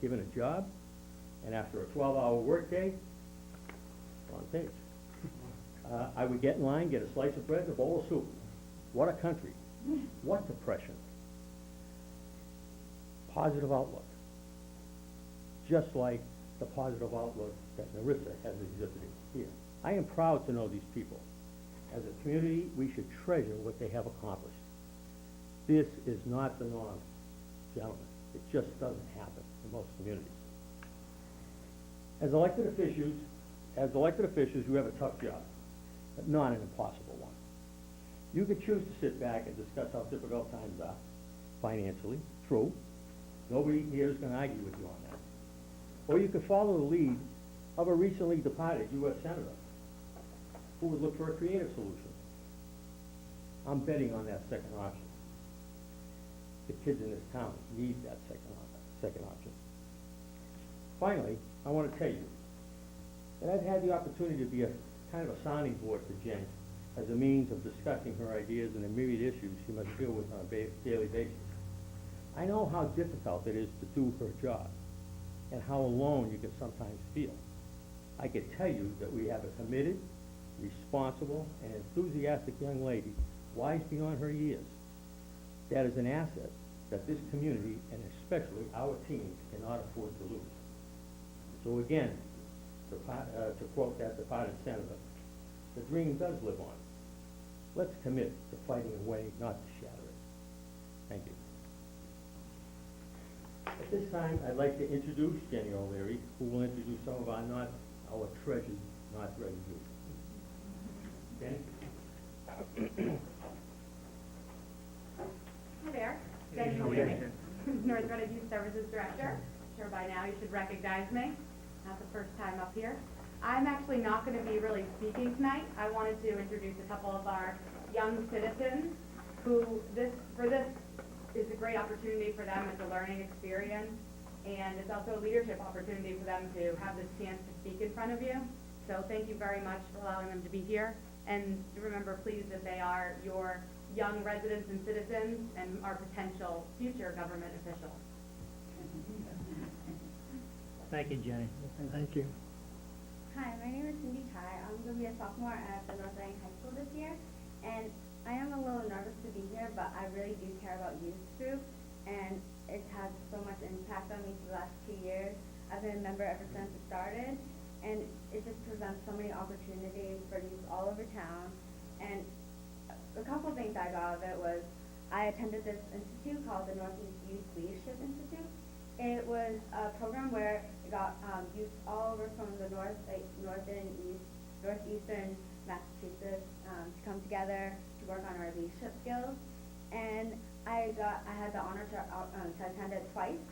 given a job, and after a 12-hour workday, wrong page, I would get in line, get a slice of bread and a bowl of soup. What a country. What depression. Positive outlook. Just like the positive outlook that Narissa has exhibited here. I am proud to know these people. As a community, we should treasure what they have accomplished. This is not the norm, gentlemen. It just doesn't happen in most communities. As elected officials, you have a tough job, but not an impossible one. You could choose to sit back and discuss how difficult times are, financially, true. Nobody here is going to argue with you on that. Or you could follow the lead of a recently departed U.S. Senator who would look for a creative solution. I'm betting on that second option. The kids in this town need that second option. Finally, I want to tell you that I've had the opportunity to be a kind of a sounding board for Jen as a means of discussing her ideas and the myriad issues she must deal with on a daily basis. I know how difficult it is to do her job and how alone you can sometimes feel. I can tell you that we have a committed, responsible, and enthusiastic young lady, wise beyond her years. That is an asset that this community, and especially our teams, cannot afford to lose. So again, to quote that departed senator, the dream does live on. Let's commit to fighting a way not to shatter it. Thank you. At this time, I'd like to introduce Jenny O'Leary, who will introduce some of our treasured, not ready youth. Jenny? Hi there, Jenny O'Leary, North Reading Youth Services Director. I'm sure by now you should recognize me. Not the first time up here. I'm actually not going to be really speaking tonight. I wanted to introduce a couple of our young citizens who this is a great opportunity for them. It's a learning experience, and it's also a leadership opportunity for them to have this chance to speak in front of you. So thank you very much for allowing them to be here. And remember, please, that they are your young residents and citizens and our potential future government officials. Thank you, Jenny. Thank you. Hi, my name is Cindy Kai. I'm going to be a sophomore at the North Reading High School this year, and I am a little nervous to be here, but I really do care about youth group, and it's had so much impact on me for the last 2 years. I've been a member ever since it started, and it just presents so many opportunities for youth all over town. And a couple of things I got out of it was I attended this institute called the Northeast Youth Leadership Institute. It was a program where it got youth all over from the northeastern Massachusetts to come together to work on our leadership skills. And I had the honor to attend it twice,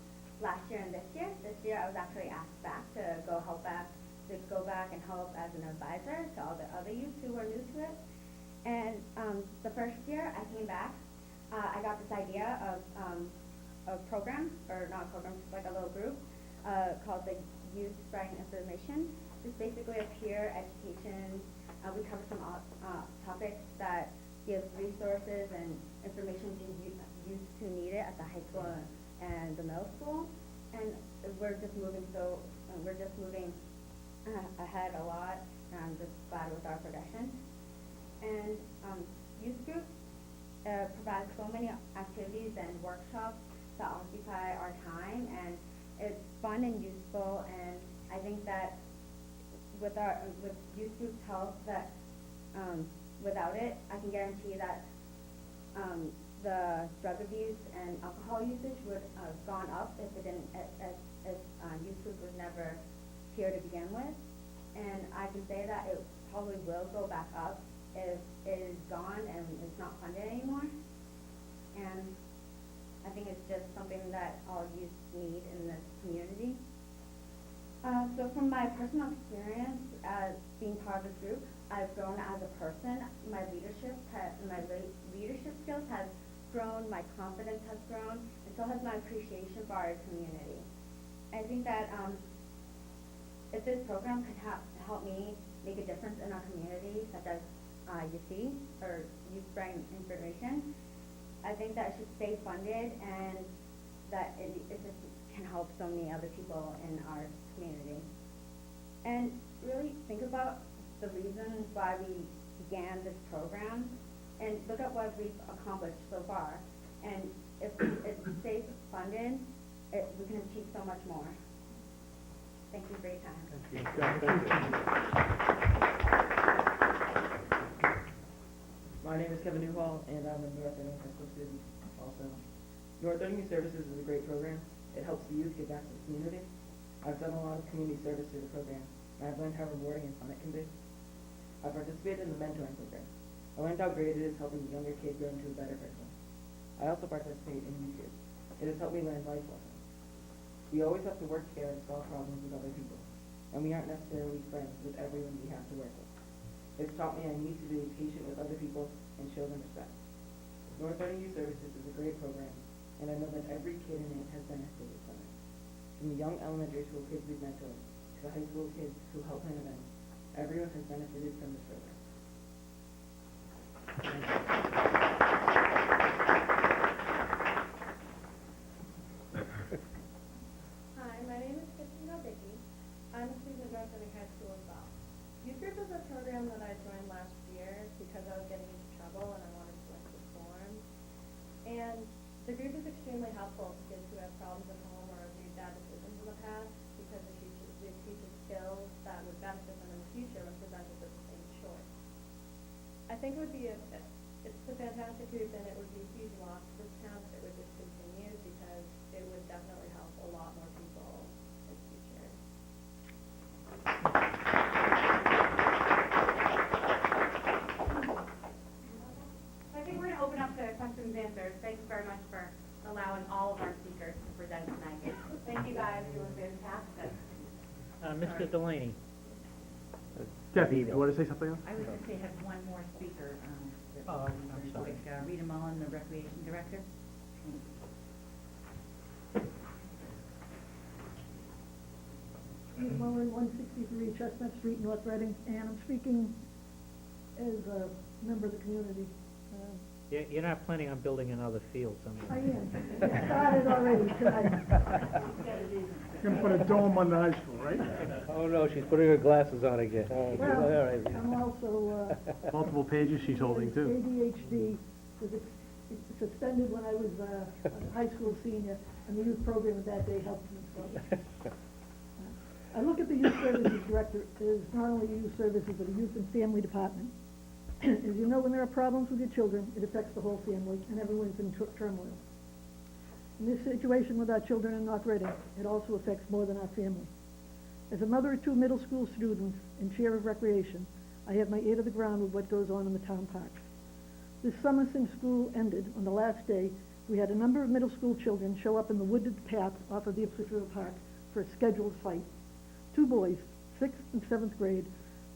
last year and this year. This year I was actually asked back to go back and help as an advisor to all the other youth who were new to it. And the first year I came back, I got this idea of a program, or not a program, just like a little group, called the Youth Spreading Information. It's basically a peer education. We cover some topics that give resources and information to youth who need it at the high school and the middle school. And we're just moving ahead a lot, and I'm just glad with our progression. And youth group provides so many activities and workshops that occupy our time, and it's fun and useful. And I think that with youth group's help, that without it, I can guarantee that the drug abuse and alcohol usage would have gone up if youth group was never here to begin with. And I can say that it probably will go back up if it is gone and it's not funded anymore. And I think it's just something that all youth need in this community. So from my personal experience as being part of this group, I've grown as a person. My leadership skills has grown, my confidence has grown, and so has my appreciation for our community. I think that if this program could help me make a difference in our community, such as UC, or Youth Spreading Information, I think that it should stay funded, and that it just can help so many other people in our community. And really think about the reasons why we began this program and look at what we've accomplished so far. And if it's safe funded, we can achieve so much more. Thank you for your time. My name is Kevin Newhall, and I'm a North Reading High School student also. North Reading Youth Services is a great program. It helps the youth get back to the community. I've done a lot of community service through the program, and I've learned how rewarding and fun it can be. I participated in the mentoring program. I learned how great it is helping the younger kid grow into a better person. I also participate in youth group. It has helped me learn life lessons. We always have to work together to solve problems with other people, and we aren't necessarily friends with everyone we have to work with. It's taught me I need to be patient with other people and show them respect. North Reading Youth Services is a great program, and I know that every kid in it has benefited from it. From the young elementary school kids we've mentored, to the high school kids who help plan events, everyone has benefited from this program. Hi, my name is Christina Vicky. I'm a student at North Reading High School as well. Youth group is a program that I joined last year because I was getting into trouble and I wanted to reform. And the group is extremely helpful to kids who have problems at home or have made bad decisions in the past because it teaches skills that would benefit them in the future when presented with the same choice. I think it's a fantastic group, and it would be a huge loss to this town if it would discontinue because it would definitely help a lot more people in the future. I think we're gonna open up to questions and answers. Thanks very much for allowing all of our speakers to present tonight. Thank you guys, you were fantastic. Mr. Delaney. Kathy, you want to say something else? I was going to say, have one more speaker, Oh, I'm sorry. Rita Mullen, the Recreation Director. Mullen, 163 Chestnut Street, North Reading, and I'm speaking as a member of the community. You're not planning on building another field I somewhere? am. It started already tonight. You're going to put a dome on the high school, right? Oh, no, she's putting her glasses on again. Oh, Well, all right. I'm also, Multiple pages she's holding, too. ADHD was suspended when I was a high school senior, and the youth program of that day helped me. So. I look at the youth services director as not only youth services, but a youth and family department. As you know, when there are problems with your children, it affects the whole family, and everyone's in turmoil. In this situation with our children in North Reading, it also affects more than our family. As a mother of two middle school students and chair of recreation, I have my ear to the ground with what goes on in the town parks. This summer, since school ended, on the last day, we had a number of middle school children show up in the wooded path off of the Ipswich River Park for a scheduled fight. Two boys, 6th and 7th grade,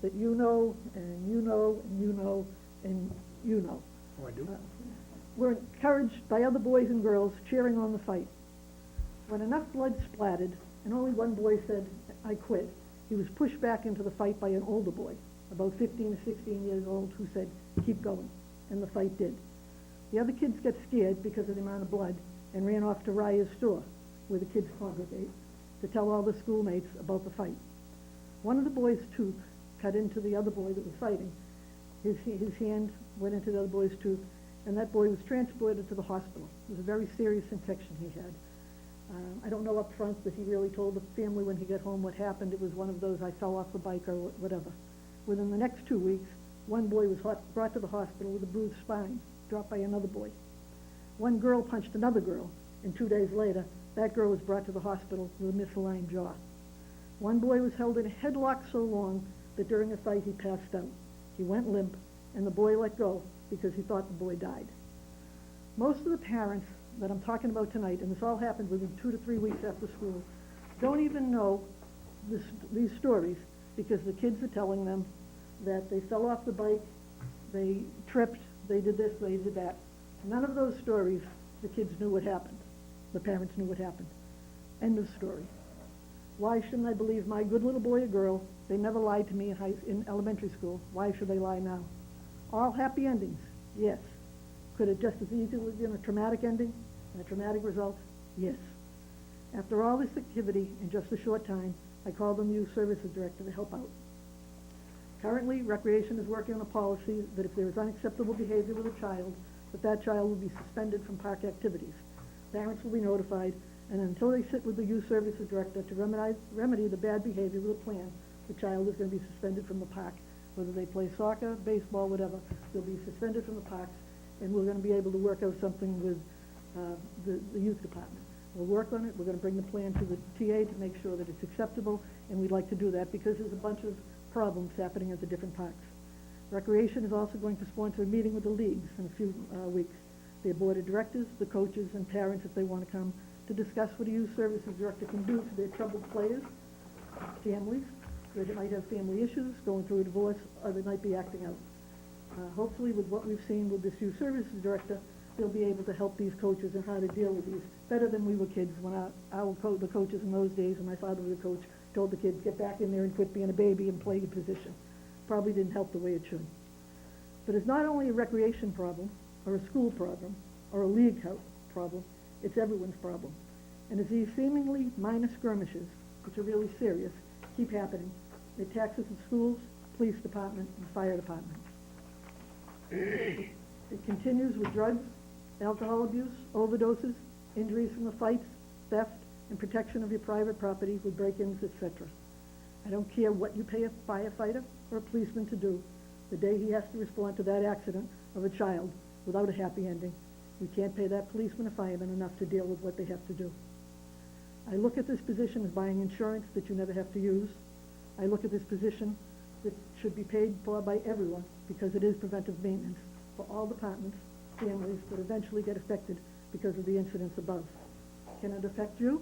that you know, and you know, and you know, and you know. Oh, I do? Were encouraged by other boys and girls cheering on the fight. When enough blood splattered, and only one boy said, "I quit," he was pushed back into the fight by an older boy, about 15 or 16 years old, who said, "Keep going," and the fight did. The other kids got scared because of the amount of blood and ran off to Raya's store, where the kids congregate, to tell all the schoolmates about the fight. One of the boys' tooth cut into the other boy that was fighting. His hand went into the other boy's tooth, and that boy was transported to the hospital. It was a very serious infection he had. I don't know up front that he really told the family when he got home what happened. It was one of those, I fell off the bike or whatever. Within the next 2 weeks, one boy was brought to the hospital with a bruised spine, dropped by another boy. One girl punched another girl, and 2 days later, that girl was brought to the hospital with a misaligned jaw. One boy was held in a headlock so long that during a fight he passed out. He went limp, and the boy let go because he thought the boy died. Most of the parents that I'm talking about tonight, and this all happened within 2 to 3 weeks after school, don't even know these stories because the kids are telling them that they fell off the bike, they tripped, they did this, they did that. None of those stories, the kids knew what happened. The parents knew what happened. End of story. Why shouldn't I believe my good little boy or girl? They never lied to me in elementary school. Why should they lie now? All happy endings, yes. Could it just as easily have been a traumatic ending and a traumatic result? Yes. After all this activity in just a short time, I called on the youth services director to help out. Currently, Recreation is working on a policy that if there is unacceptable behavior with a child, that child will be suspended from park activities. Parents will be notified, and until they sit with the youth services director to remedy the bad behavior with a plan, the child is going to be suspended from the park. Whether they play soccer, baseball, whatever, they'll be suspended from the parks, and we're going to be able to work out something with the youth department. We'll work on it. We're going to bring the plan to the TA to make sure that it's acceptable, and we'd like to do that because there's a bunch of problems happening at the different parks. Recreation is also going to sponsor a meeting with the leagues in a few weeks. Their board of directors, the coaches, and parents, if they want to come, to discuss what a youth services director can do for their troubled players, families, that might have family issues, going through a divorce, or they might be acting out. Hopefully, with what we've seen with this youth services director, they'll be able to help these coaches in how to deal with these better than we were kids when the coaches in those days, when my father was a coach, told the kids, get back in there and quit being a baby and play your position. Probably didn't help the way it should. But it's not only a recreation problem, or a school problem, or a league problem, it's everyone's problem. And as these seemingly minor skirmishes, which are really serious, keep happening, it taxes the schools, police department, and fire department. It continues with drugs, alcohol abuse, overdoses, injuries from the fights, theft, and protection of your private property with break-ins, etc. I don't care what you pay a firefighter or a policeman to do. The day he has to respond to that accident of a child without a happy ending, we can't pay that policeman or fireman enough to deal with what they have to do. I look at this position as buying insurance that you never have to use. I look at this position that should be paid for by everyone because it is preventive maintenance for all departments, families that eventually get affected because of the incidents above. Can it affect you?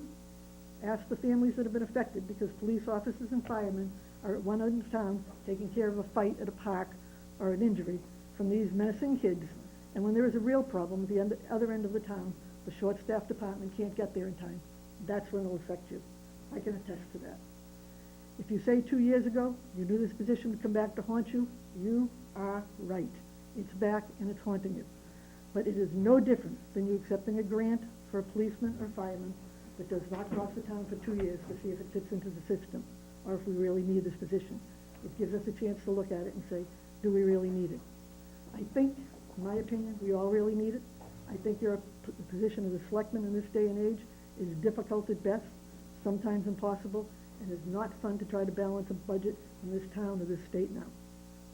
Ask the families that have been affected because police officers and firemen are at one end of town taking care of a fight at a park or an injury from these menacing kids. And when there is a real problem at the other end of the town, the short-staffed department can't get there in time. That's when it'll affect you. I can attest to that. If you say 2 years ago you knew this position would come back to haunt you, you are right. It's back and it's haunting you. But it is no different than you accepting a grant for a policeman or fireman that does not cost the town for 2 years to see if it fits into the system or if we really need this position. It gives us a chance to look at it and say, do we really need it? I think, in my opinion, we all really need it. I think your position as a selectman in this day and age is difficult at best, sometimes impossible, and is not fun to try to balance a budget in this town or this state now.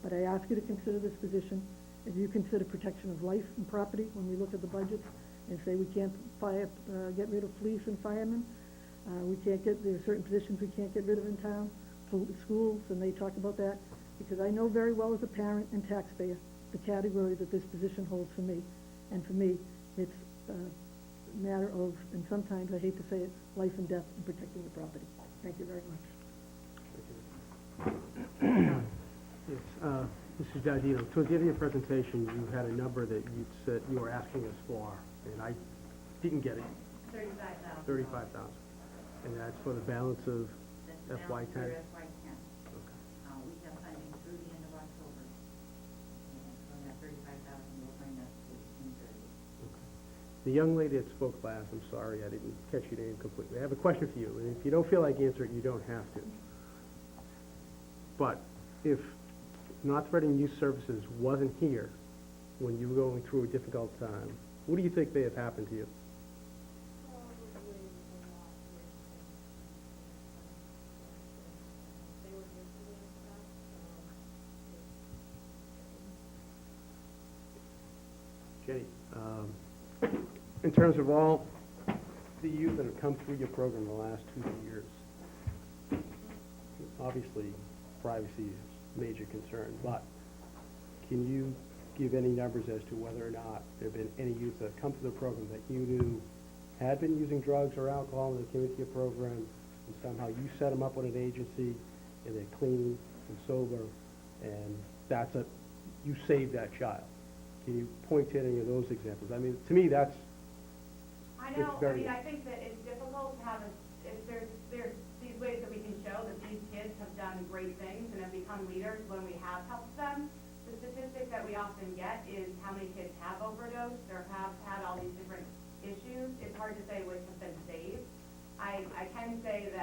But I ask you to consider this position as you consider protection of life and property when we look at the budgets and say we can't get rid of police and firemen. There are certain positions we can't get rid of in town, schools, and they talk about that, because I know very well as a parent and taxpayer the category that this position holds for me. And for me, it's a matter of, and sometimes I hate to say it, life and death and protecting the property. Thank you very much. Yes, Mrs. Giardino, to give your presentation, you had a number that you said you were asking us for, and I didn't get it. 35,000. 35,000. And that's for the balance of That's the FY balance ten? for FY ten. We have funding through the end of October. And from that 35,000 will bring us to June 30th. The young lady that spoke last, I'm sorry, I didn't catch your name completely. I have a question for you, and if you don't feel like answering it, you don't have to. But if North Reading Youth Services wasn't here when you were going through a difficult time, what do you think may have happened to you? Jenny, in terms of all the youth that have come through your program the last 2 years, obviously privacy is a major concern, but can you give any numbers as to whether or not there have been any youth that have come to the program that you knew had been using drugs or alcohol when they came into your program, and somehow you set them up with an agency, and they're clean and sober, and you saved that child? Can you point to any of those examples? I mean, to me, that's, I know, it's very- I think that it's difficult to have if there's these ways that we can show that these kids have done great things and have become leaders when we have helped them. The statistic that we often get is how many kids have overdosed or have had all these different issues. It's hard to say which have been saved. I I can say that